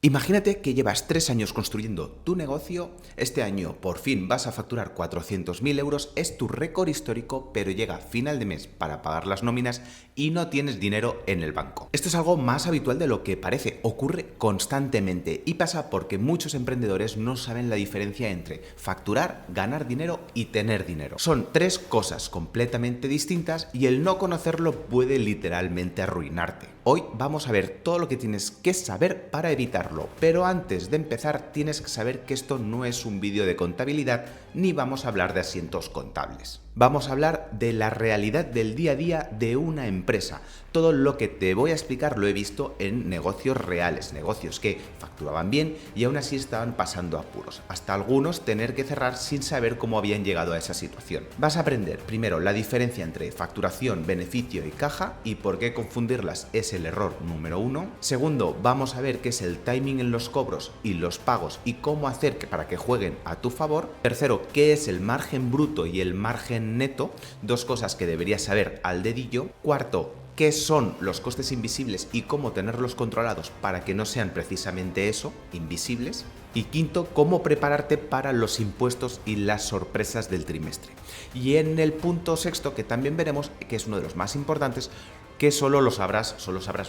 Imagínate que llevas 3 años construyendo tu negocio, este año por fin vas a facturar 400.000 euros, es tu récord histórico, pero llega final de mes para pagar las nóminas y no tienes dinero en el banco. Esto es algo más habitual de lo que parece, ocurre constantemente y pasa porque muchos emprendedores no saben la diferencia entre facturar, ganar dinero y tener dinero. Son tres cosas completamente distintas y el no conocerlo puede literalmente arruinarte. Hoy vamos a ver todo lo que tienes que saber para evitarlo, pero antes de empezar tienes que saber que esto no es un vídeo de contabilidad ni vamos a hablar de asientos contables. Vamos a hablar de la realidad del día a día de una empresa. Todo lo que te voy a explicar lo he visto en negocios reales, negocios que facturaban bien y aún así estaban pasando apuros, hasta algunos tener que cerrar sin saber cómo habían llegado a esa situación. Vas a aprender primero la diferencia entre facturación, beneficio y caja y por qué confundirlas es el error número uno. Segundo, vamos a ver qué es el timing en los cobros y los pagos y cómo hacer para que jueguen a tu favor. Tercero, qué es el margen bruto y el margen neto, dos cosas que deberías saber al dedillo. Cuarto, qué son los costes invisibles y cómo tenerlos controlados para que no sean precisamente eso, invisibles. Y quinto, cómo prepararte para los impuestos y las sorpresas del trimestre. Y en el punto sexto, que también veremos, que es uno de los más importantes, que solo sabrás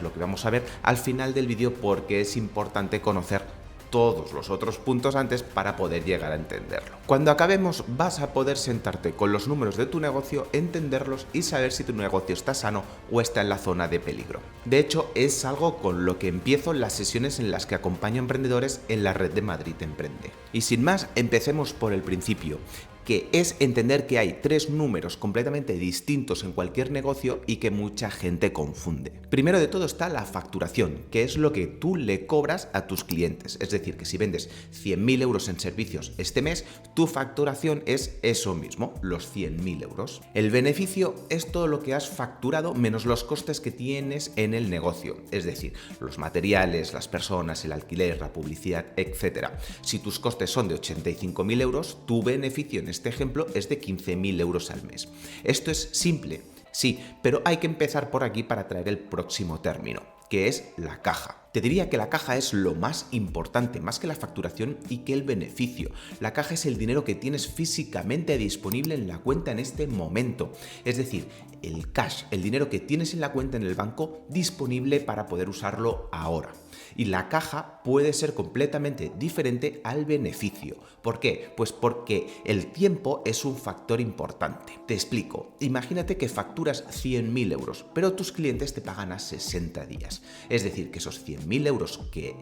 lo que vamos a ver al final del vídeo porque es importante conocer todos los otros puntos antes para poder llegar a entenderlo. Cuando acabemos vas a poder sentarte con los números de tu negocio, entenderlos y saber si tu negocio está sano o está en la zona de peligro. De hecho, es algo con lo que empiezo las sesiones en las que acompaño a emprendedores en la red de Madrid Emprende. Y sin más, empecemos por el principio, que es entender que hay tres números completamente distintos en cualquier negocio y que mucha gente confunde. Primero de todo está la facturación, que es lo que tú le cobras a tus clientes. Es decir, que si vendes 100.000 euros en servicios este mes, tu facturación es eso mismo, los 100.000 euros. El beneficio es todo lo que has facturado menos los costes que tienes en el negocio, es decir, los materiales, las personas, el alquiler, la publicidad, etc. Si tus costes son de 85.000 euros, tu beneficio en este ejemplo es de 15.000 euros al mes. Esto es simple, sí, pero hay que empezar por aquí para traer el próximo término, que es la caja. Te diría que la caja es lo más importante, más que la facturación y que el beneficio. La caja es el dinero que tienes físicamente disponible en la cuenta en este momento. Es decir, el cash, el dinero que tienes en la cuenta en el banco disponible para poder usarlo ahora. Y la caja puede ser completamente diferente al beneficio. ¿Por qué? Pues porque el tiempo es un factor importante. Te explico. Imagínate que facturas 100.000 euros, pero tus clientes te pagan a 60 días. Es decir, que esos 100.000 euros que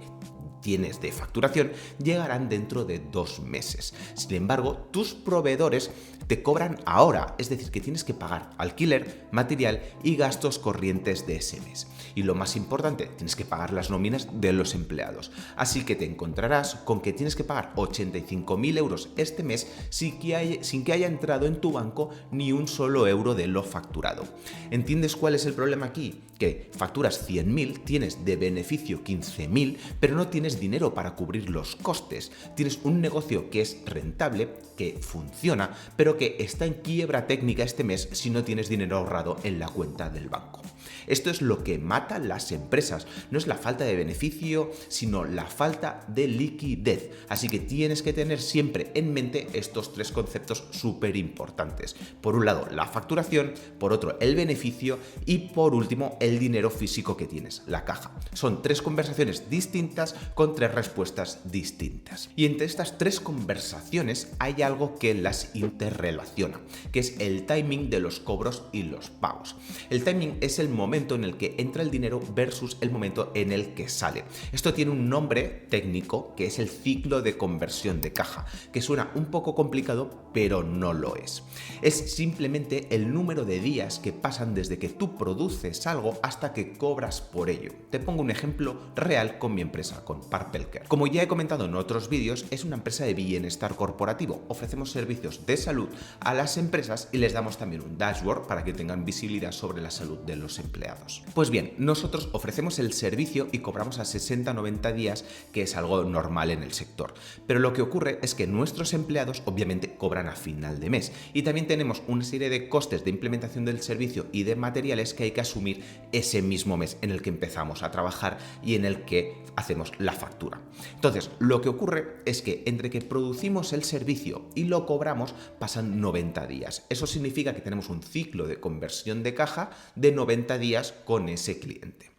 tienes de facturación llegarán dentro de 2 meses. Sin embargo, tus proveedores te cobran ahora, es decir, que tienes que pagar alquiler, material y gastos corrientes de ese mes. Y lo más importante, tienes que pagar las nóminas de los empleados. Así que te encontrarás con que tienes que pagar 85.000 euros este mes sin que haya entrado en tu banco ni un solo euro de lo facturado. ¿Entiendes cuál es el problema aquí? Que facturas 100.000, tienes de beneficio 15.000, pero no tienes dinero para cubrir los costes. Tienes un negocio que es rentable, que funciona, pero que está en quiebra técnica este mes si no tienes dinero ahorrado en la cuenta del banco. Esto es lo que mata las empresas. No es la falta de beneficio, sino la falta de liquidez. Así que tienes que tener siempre en mente estos tres conceptos súper importantes. Por un lado, la facturación, por otro, el beneficio y por último, el dinero físico que tienes, la caja. Son tres conversaciones distintas con tres respuestas distintas. Y entre estas tres conversaciones hay algo que las interrelaciona, que es el timing de los cobros y los pagos. El timing es el momento en el que entra el dinero versus el momento en el que sale. Esto tiene un nombre técnico que es el ciclo de conversión de caja, que suena un poco complicado, pero no lo es. Es simplemente el número de días que pasan desde que tú produces algo hasta que cobras por ello. Te pongo un ejemplo real con mi empresa, con Purple Care. Como ya he comentado en otros vídeos, es una empresa de bienestar corporativo. Ofrecemos servicios de salud a las empresas y les damos también un dashboard para que tengan visibilidad sobre la salud de los empleados. empleados. Pues bien, nosotros ofrecemos el servicio y cobramos a 60-90 días, que es algo normal en el sector. Pero lo que ocurre es que nuestros empleados obviamente cobran a final de mes y también tenemos una serie de costes de implementación del servicio y de materiales que hay que asumir ese mismo mes en el que empezamos a trabajar y en el que hacemos la factura. Entonces, lo que ocurre es que entre que producimos el servicio y lo cobramos pasan 90 días. Eso significa que tenemos un ciclo de conversión de caja de 90 días con ese cliente.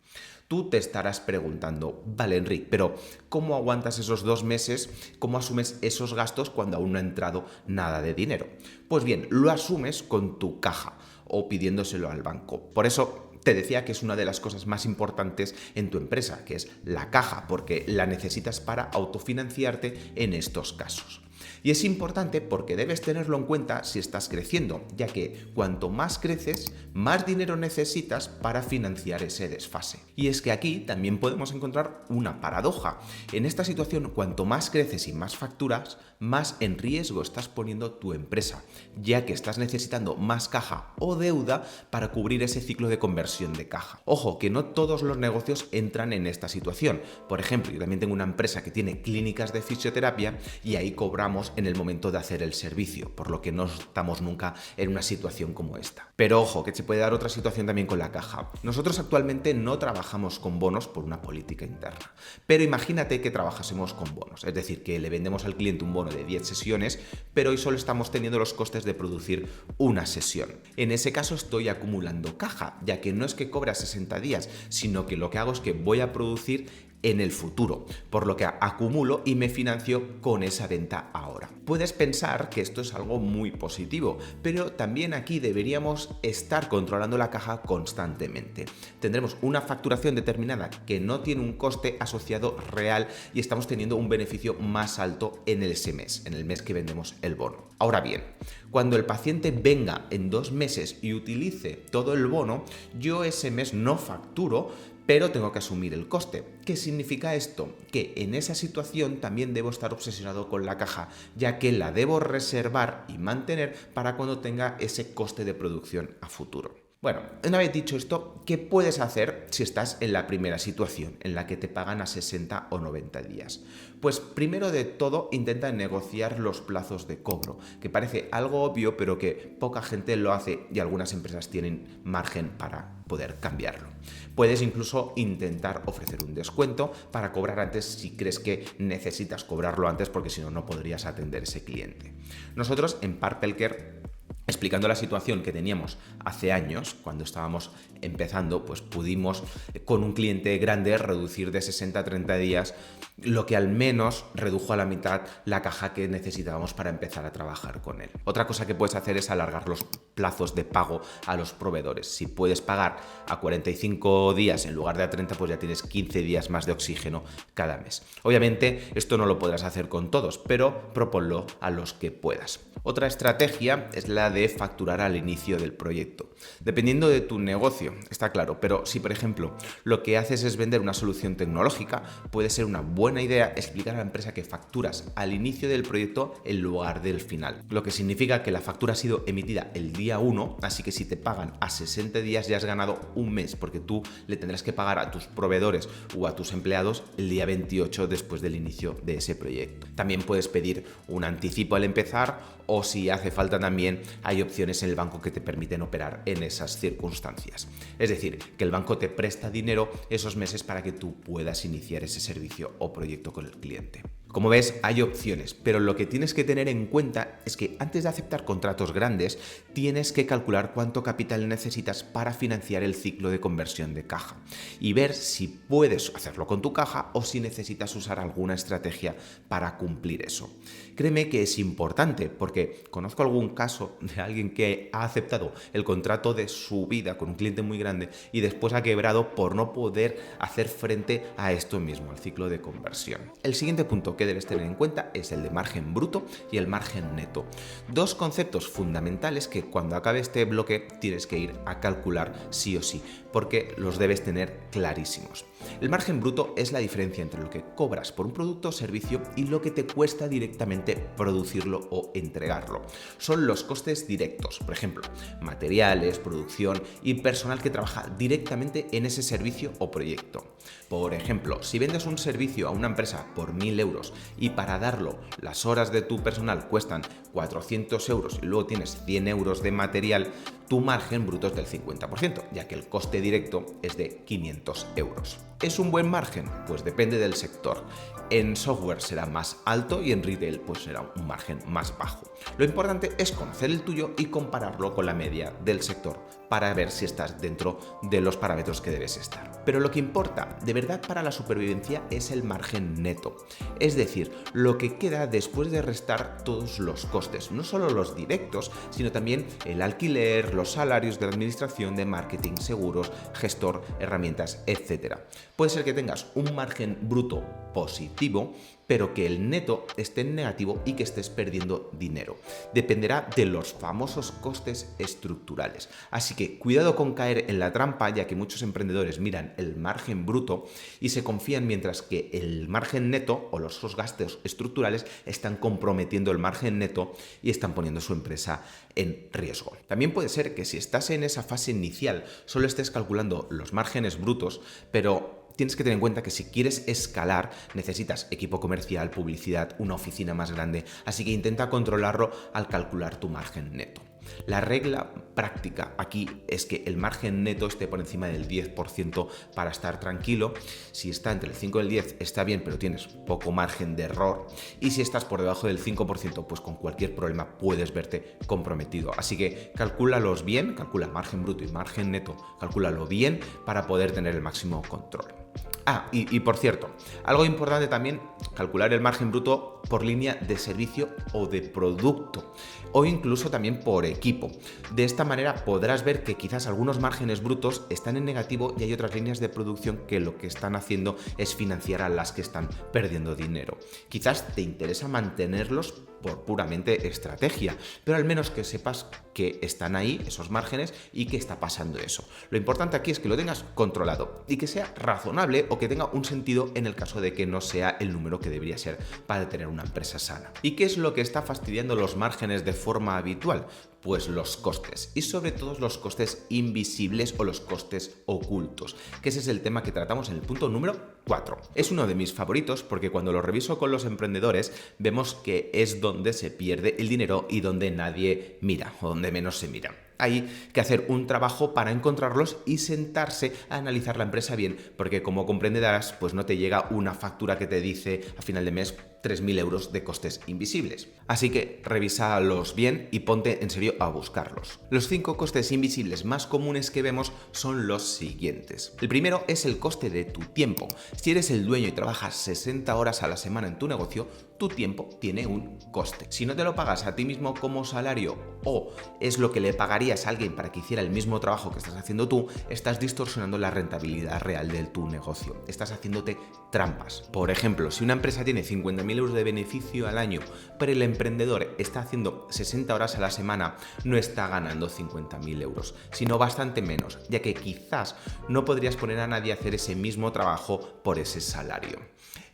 Tú te estarás preguntando, vale, Enric, pero ¿cómo aguantas esos 2 meses? ¿Cómo asumes esos gastos cuando aún no ha entrado nada de dinero? Pues bien, lo asumes con tu caja o pidiéndoselo al banco. Por eso te decía que es una de las cosas más importantes en tu empresa, que es la caja, porque la necesitas para autofinanciarte en estos casos. Y es importante porque debes tenerlo en cuenta si estás creciendo, ya que cuanto más creces, más dinero necesitas para financiar ese desfase. Y es que aquí también podemos encontrar una paradoja. En esta situación, cuanto más creces y más facturas, más en riesgo estás poniendo tu empresa, ya que estás necesitando más caja o deuda para cubrir ese ciclo de conversión de caja. Ojo, que no todos los negocios entran en esta situación. Por ejemplo, yo también tengo una empresa que tiene clínicas de fisioterapia y ahí cobramos en el momento de hacer el servicio, por lo que no estamos nunca en una situación como esta. Pero ojo, que se puede dar otra situación también con la caja. Nosotros actualmente no trabajamos con bonos por una política interna, pero imagínate que trabajásemos con bonos, es decir, que le vendemos al cliente un bono de 10 sesiones, pero hoy solo estamos teniendo los costes de producir una sesión. En ese caso estoy acumulando caja, ya que no es que cobre a 60 días, sino que lo que hago es que voy a producir en el futuro, por lo que acumulo y me financio con esa venta ahora. Puedes pensar que esto es algo muy positivo, pero también aquí deberíamos estar controlando la caja constantemente. Tendremos una facturación determinada que no tiene un coste asociado real y estamos teniendo un beneficio más alto en ese mes, en el mes que vendemos el bono. Ahora bien, cuando el paciente venga en 2 meses y utilice todo el bono, yo ese mes no facturo, pero tengo que asumir el coste. ¿Qué significa esto? Que en esa situación también debo estar obsesionado con la caja, ya que la debo reservar y mantener para cuando tenga ese coste de producción a futuro. Bueno, una vez dicho esto, ¿qué puedes hacer si estás en la primera situación, en la que te pagan a 60 o 90 días? Pues primero de todo, intenta negociar los plazos de cobro, que parece algo obvio, pero que poca gente lo hace y algunas empresas tienen margen para poder cambiarlo. Puedes incluso intentar ofrecer un descuento para cobrar antes si crees que necesitas cobrarlo antes, porque si no, no podrías atender ese cliente. Nosotros en Parpelker, explicando la situación que teníamos hace años, cuando estábamos empezando, pues pudimos con un cliente grande reducir de 60 a 30 días, lo que al menos redujo a la mitad la caja que necesitábamos para empezar a trabajar con él. Otra cosa que puedes hacer es alargar los plazos de pago a los proveedores. Si puedes pagar a 45 días en lugar de a 30, pues ya tienes 15 días más de oxígeno cada mes. Obviamente esto no lo podrás hacer con todos, pero proponlo a los que puedas. Otra estrategia es la de facturar al inicio del proyecto. Dependiendo de tu negocio, está claro, pero si por ejemplo lo que haces es vender una solución tecnológica, puede ser una buena idea explicar a la empresa que facturas al inicio del proyecto en lugar del final, lo que significa que la factura ha sido emitida el día 1, así que si te pagan a 60 días ya has ganado un mes, porque tú le tendrás que pagar a tus proveedores o a tus empleados el día 28 después del inicio de ese proyecto. También puedes pedir un anticipo al empezar, o si hace falta también hay opciones en el banco que te permiten operar en esas circunstancias. Es decir, que el banco te presta dinero esos meses para que tú puedas iniciar ese servicio o proyecto con el cliente. Como ves, hay opciones, pero lo que tienes que tener en cuenta es que antes de aceptar contratos grandes, tienes que calcular cuánto capital necesitas para financiar el ciclo de conversión de caja y ver si puedes hacerlo con tu caja o si necesitas usar alguna estrategia para cumplir eso. Créeme que es importante porque conozco algún caso de alguien que ha aceptado el contrato de su vida con un cliente muy grande y después ha quebrado por no poder hacer frente a esto mismo, al ciclo de conversión. El siguiente punto que debes tener en cuenta es el de margen bruto y el margen neto. Dos conceptos fundamentales que cuando acabe este bloque tienes que ir a calcular sí o sí, porque los debes tener clarísimos. El margen bruto es la diferencia entre lo que cobras por un producto o servicio y lo que te cuesta directamente producirlo o entregarlo. Son los costes directos, por ejemplo, materiales, producción y personal que trabaja directamente en ese servicio o proyecto. Por ejemplo, si vendes un servicio a una empresa por 1.000 euros y para darlo las horas de tu personal cuestan 400 euros y luego tienes 100 euros de material, tu margen bruto es del 50%, ya que el coste directo es de 500 euros. ¿Es un buen margen? Pues depende del sector. En software será más alto y en retail pues será un margen más bajo. Lo importante es conocer el tuyo y compararlo con la media del sector para ver si estás dentro de los parámetros que debes estar. Pero lo que importa de verdad para la supervivencia es el margen neto, es decir, lo que queda después de restar todos los costes, no solo los directos, sino también el alquiler, los salarios de la administración, de marketing, seguros, gestor, herramientas, etc. Puede ser que tengas un margen bruto positivo, pero que el neto esté en negativo y que estés perdiendo dinero. Dependerá de los famosos costes estructurales. Así que cuidado con caer en la trampa, ya que muchos emprendedores miran el margen bruto y se confían mientras que el margen neto o los gastos estructurales están comprometiendo el margen neto y están poniendo su empresa en riesgo. También puede ser que si estás en esa fase inicial solo estés calculando los márgenes brutos, pero tienes que tener en cuenta que si quieres escalar necesitas equipo comercial, publicidad, una oficina más grande, así que intenta controlarlo al calcular tu margen neto. La regla práctica aquí es que el margen neto esté por encima del 10% para estar tranquilo. Si está entre el 5 y el 10 está bien, pero tienes poco margen de error. Y si estás por debajo del 5%, pues con cualquier problema puedes verte comprometido. Así que calcúlalos bien, calcula margen bruto y margen neto, calcúlalo bien para poder tener el máximo control. Y por cierto, algo importante también, calcular el margen bruto por línea de servicio o de producto, o incluso también por equipo. De esta manera podrás ver que quizás algunos márgenes brutos están en negativo y hay otras líneas de producción que lo que están haciendo es financiar a las que están perdiendo dinero. Quizás te interesa mantenerlos por puramente estrategia, pero al menos que sepas que están ahí esos márgenes y que está pasando eso. Lo importante aquí es que lo tengas controlado y que sea razonable o que tenga un sentido en el caso de que no sea el número que debería ser para tener una empresa sana. ¿Y qué es lo que está fastidiando los márgenes de forma habitual? Pues los costes, y sobre todo los costes invisibles o los costes ocultos, que ese es el tema que tratamos en el punto número 4. Es uno de mis favoritos porque cuando lo reviso con los emprendedores vemos que es donde se pierde el dinero y donde nadie mira, o donde menos se mira. Hay que hacer un trabajo para encontrarlos y sentarse a analizar la empresa bien, porque como comprenderás, pues no te llega una factura que te dice a final de mes 3.000 euros de costes invisibles. Así que revísalos bien y ponte en serio a buscarlos. Los 5 costes invisibles más comunes que vemos son los siguientes. El primero es el coste de tu tiempo. Si eres el dueño y trabajas 60 horas a la semana en tu negocio, tu tiempo tiene un coste. Si no te lo pagas a ti mismo como salario o es lo que le pagarías a alguien para que hiciera el mismo trabajo que estás haciendo tú, estás distorsionando la rentabilidad real de tu negocio. Estás haciéndote trampas. Por ejemplo, si una empresa tiene 50.000 euros de beneficio al año, pero el emprendedor está haciendo 60 horas a la semana, no está ganando 50.000 euros, sino bastante menos, ya que quizás no podrías poner a nadie a hacer ese mismo trabajo por ese salario.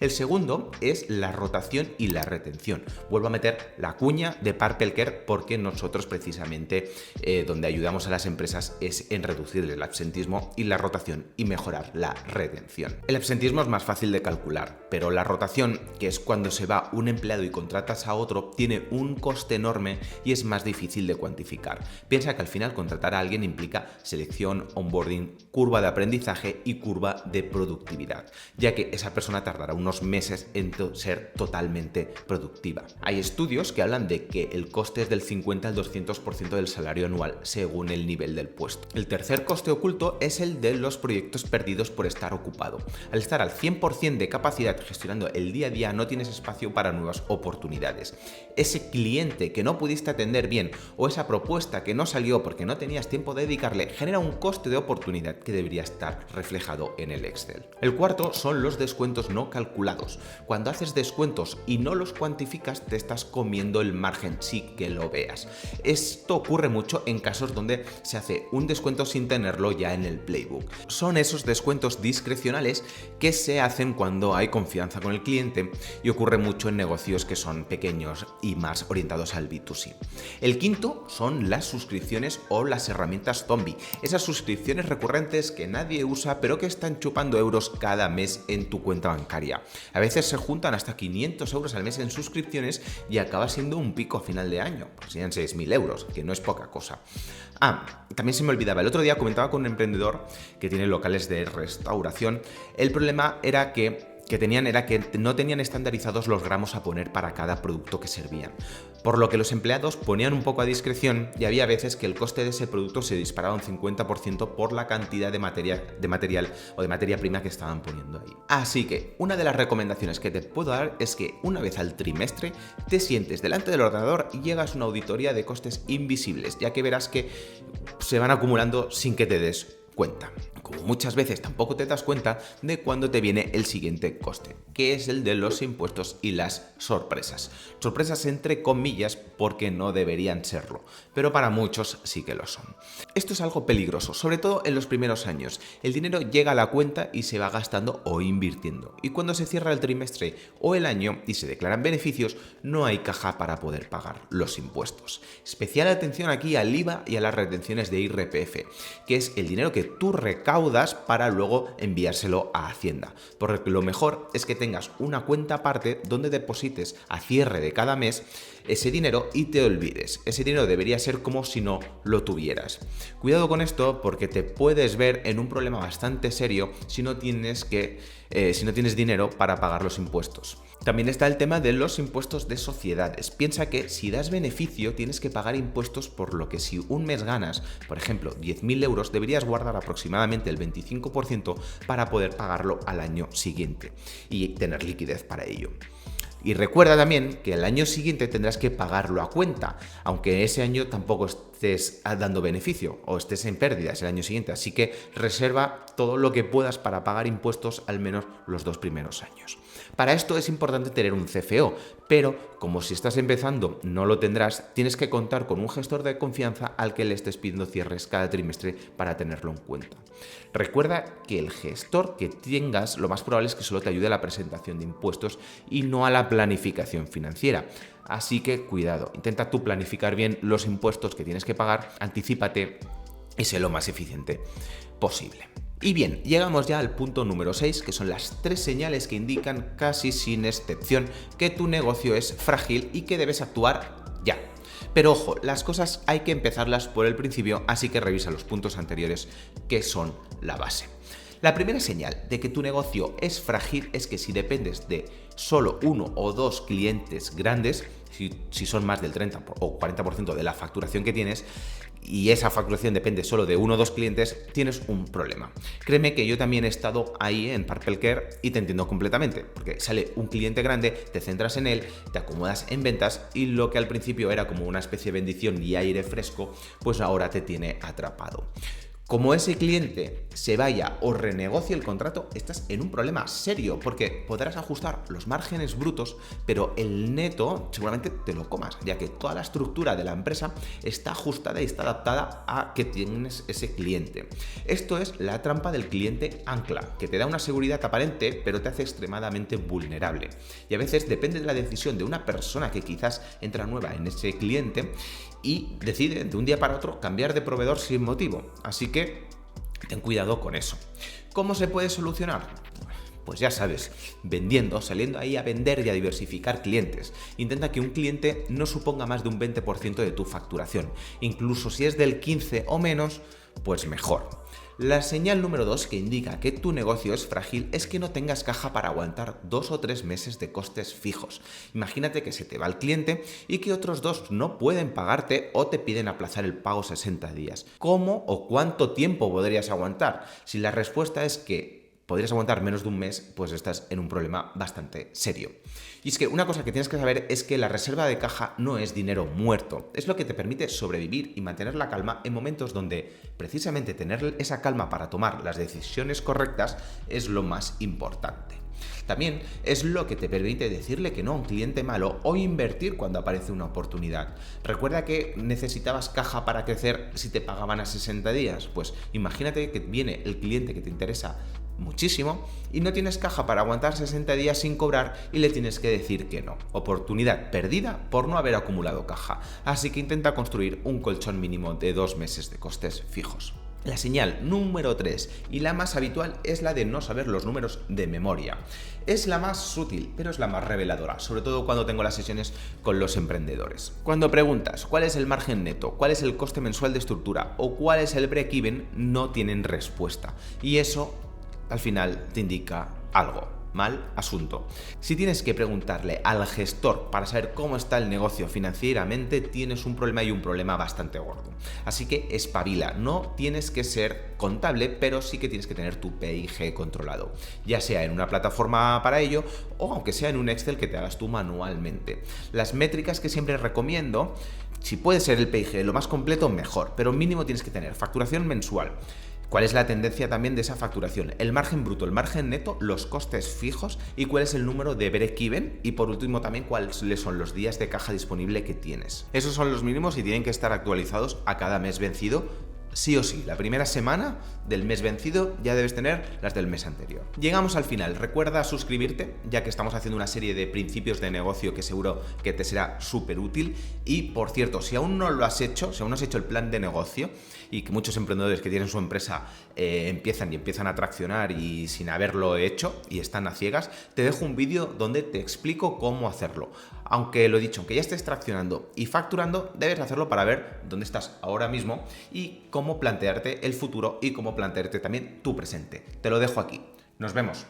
El segundo es la rotación y la retención. Vuelvo a meter la cuña de Purple Care porque nosotros precisamente donde ayudamos a las empresas es en reducir el absentismo y la rotación y mejorar la retención. El absentismo es más fácil de calcular, pero la rotación, que es cuando se va un empleado y contratas a otro, tiene un coste enorme y es más difícil de cuantificar. Piensa que al final contratar a alguien implica selección, onboarding, curva de aprendizaje y curva de productividad, ya que esa persona tardará unos meses en ser totalmente productiva. Hay estudios que hablan de que el coste es del 50 al 200% del salario anual según el nivel del puesto. El tercer coste oculto es el de los proyectos perdidos por estar ocupado. Al estar al 100% de capacidad gestionando el día a día no tienes espacio para nuevas oportunidades. Ese cliente que no pudiste atender bien o esa propuesta que no salió porque no tenías tiempo de dedicarle genera un coste de oportunidad que debería estar reflejado en el Excel. El cuarto son los descuentos no no calculados. Cuando haces descuentos y no los cuantificas, te estás comiendo el margen, sí que lo veas. Esto ocurre mucho en casos donde se hace un descuento sin tenerlo ya en el playbook. Son esos descuentos discrecionales que se hacen cuando hay confianza con el cliente y ocurre mucho en negocios que son pequeños y más orientados al B2C. El quinto son las suscripciones o las herramientas zombie, esas suscripciones recurrentes que nadie usa pero que están chupando euros cada mes en tu cuenta bancaria. A veces se juntan hasta 500 euros al mes en suscripciones y acaba siendo un pico a final de año, pues serían 6.000 euros, que no es poca cosa. También se me olvidaba, el otro día comentaba con un emprendedor que tiene locales de restauración. El problema era que no tenían estandarizados los gramos a poner para cada producto que servían, por lo que los empleados ponían un poco a discreción y había veces que el coste de ese producto se disparaba un 50% por la cantidad de material o de materia prima que estaban poniendo ahí. Así que una de las recomendaciones que te puedo dar es que una vez al trimestre te sientes delante del ordenador y llegas a una auditoría de costes invisibles, ya que verás que se van acumulando sin que te des cuenta. Como muchas veces tampoco te das cuenta de cuándo te viene el siguiente coste, que es el de los impuestos y las sorpresas. Sorpresas entre comillas porque no deberían serlo, pero para muchos sí que lo son. Esto es algo peligroso, sobre todo en los primeros años. El dinero llega a la cuenta y se va gastando o invirtiendo. Y cuando se cierra el trimestre o el año y se declaran beneficios, no hay caja para poder pagar los impuestos. Especial atención aquí al IVA y a las retenciones de IRPF, que es el dinero que tú recaudas para luego enviárselo a Hacienda. Porque lo mejor es que tengas una cuenta aparte donde deposites a cierre de cada mes ese dinero y te olvides. Ese dinero debería ser como si no lo tuvieras. Cuidado con esto porque te puedes ver en un problema bastante serio si no tienes dinero para pagar los impuestos. También está el tema de los impuestos de sociedades. Piensa que si das beneficio tienes que pagar impuestos, por lo que si un mes ganas, por ejemplo, 10.000 euros, deberías guardar aproximadamente el 25% para poder pagarlo al año siguiente y tener liquidez para ello. Y recuerda también que el año siguiente tendrás que pagarlo a cuenta, aunque ese año tampoco estés dando beneficio o estés en pérdidas el año siguiente. Así que reserva todo lo que puedas para pagar impuestos al menos los 2 primeros años. Para esto es importante tener un CFO, pero como si estás empezando no lo tendrás, tienes que contar con un gestor de confianza al que le estés pidiendo cierres cada trimestre para tenerlo en cuenta. Recuerda que el gestor que tengas lo más probable es que solo te ayude a la presentación de impuestos y no a la planificación financiera. Así que cuidado, intenta tú planificar bien los impuestos que tienes que pagar, anticípate y sé lo más eficiente posible. Y bien, llegamos ya al punto número 6, que son las 3 señales que indican casi sin excepción que tu negocio es frágil y que debes actuar ya. Pero ojo, las cosas hay que empezarlas por el principio, así que revisa los puntos anteriores que son la base. La primera señal de que tu negocio es frágil es que si dependes de solo 1 o 2 clientes grandes, si son más del 30 o 40% de la facturación que tienes, y esa facturación depende solo de 1 o 2 clientes, tienes un problema. Créeme que yo también he estado ahí en Purple Care y te entiendo completamente, porque sale un cliente grande, te centras en él, te acomodas en ventas y lo que al principio era como una especie de bendición y aire fresco, pues ahora te tiene atrapado. Como ese cliente se vaya o renegocie el contrato, estás en un problema serio porque podrás ajustar los márgenes brutos, pero el neto seguramente te lo comas, ya que toda la estructura de la empresa está ajustada y está adaptada a que tienes ese cliente. Esto es la trampa del cliente ancla, que te da una seguridad aparente, pero te hace extremadamente vulnerable. Y a veces depende de la decisión de una persona que quizás entra nueva en ese cliente y decide de un día para otro cambiar de proveedor sin motivo. Así que ten cuidado con eso. ¿Cómo se puede solucionar? Pues ya sabes, vendiendo, saliendo ahí a vender y a diversificar clientes. Intenta que un cliente no suponga más de un 20% de tu facturación. Incluso si es del 15 o menos, pues mejor. La señal número 2 que indica que tu negocio es frágil es que no tengas caja para aguantar 2 o 3 meses de costes fijos. Imagínate que se te va el cliente y que otros 2 no pueden pagarte o te piden aplazar el pago 60 días. ¿Cómo o cuánto tiempo podrías aguantar? Si la respuesta es que podrías aguantar menos de un mes, pues estás en un problema bastante serio. Y es que una cosa que tienes que saber es que la reserva de caja no es dinero muerto, es lo que te permite sobrevivir y mantener la calma en momentos donde precisamente tener esa calma para tomar las decisiones correctas es lo más importante. También es lo que te permite decirle que no a un cliente malo o invertir cuando aparece una oportunidad. Recuerda que necesitabas caja para crecer si te pagaban a 60 días. Pues imagínate que viene el cliente que te interesa muchísimo y no tienes caja para aguantar 60 días sin cobrar y le tienes que decir que no. Oportunidad perdida por no haber acumulado caja. Así que intenta construir un colchón mínimo de 2 meses de costes fijos. La señal número 3 y la más habitual es la de no saber los números de memoria. Es la más sutil, pero es la más reveladora, sobre todo cuando tengo las sesiones con los emprendedores. Cuando preguntas cuál es el margen neto, cuál es el coste mensual de estructura o cuál es el break-even, no tienen respuesta. Y eso, al final, te indica algo. Mal asunto. Si tienes que preguntarle al gestor para saber cómo está el negocio financieramente, tienes un problema y un problema bastante gordo. Así que espabila, no tienes que ser contable, pero sí que tienes que tener tu P&G controlado, ya sea en una plataforma para ello o aunque sea en un Excel que te hagas tú manualmente. Las métricas que siempre recomiendo, si puede ser el P&G lo más completo, mejor, pero mínimo tienes que tener facturación mensual. ¿Cuál es la tendencia también de esa facturación? El margen bruto, el margen neto, los costes fijos y cuál es el número de break-even y por último también cuáles son los días de caja disponible que tienes. Esos son los mínimos y tienen que estar actualizados a cada mes vencido. Sí o sí, la primera semana del mes vencido ya debes tener las del mes anterior. Llegamos al final. Recuerda suscribirte, ya que estamos haciendo una serie de principios de negocio que seguro que te será súper útil. Y por cierto, si aún no lo has hecho, si aún no has hecho el plan de negocio, y que muchos emprendedores que tienen su empresa empiezan a traccionar y sin haberlo hecho y están a ciegas, te dejo un vídeo donde te explico cómo hacerlo. Aunque lo he dicho, aunque ya estés traccionando y facturando, debes hacerlo para ver dónde estás ahora mismo y cómo plantearte el futuro y cómo plantearte también tu presente. Te lo dejo aquí. Nos vemos.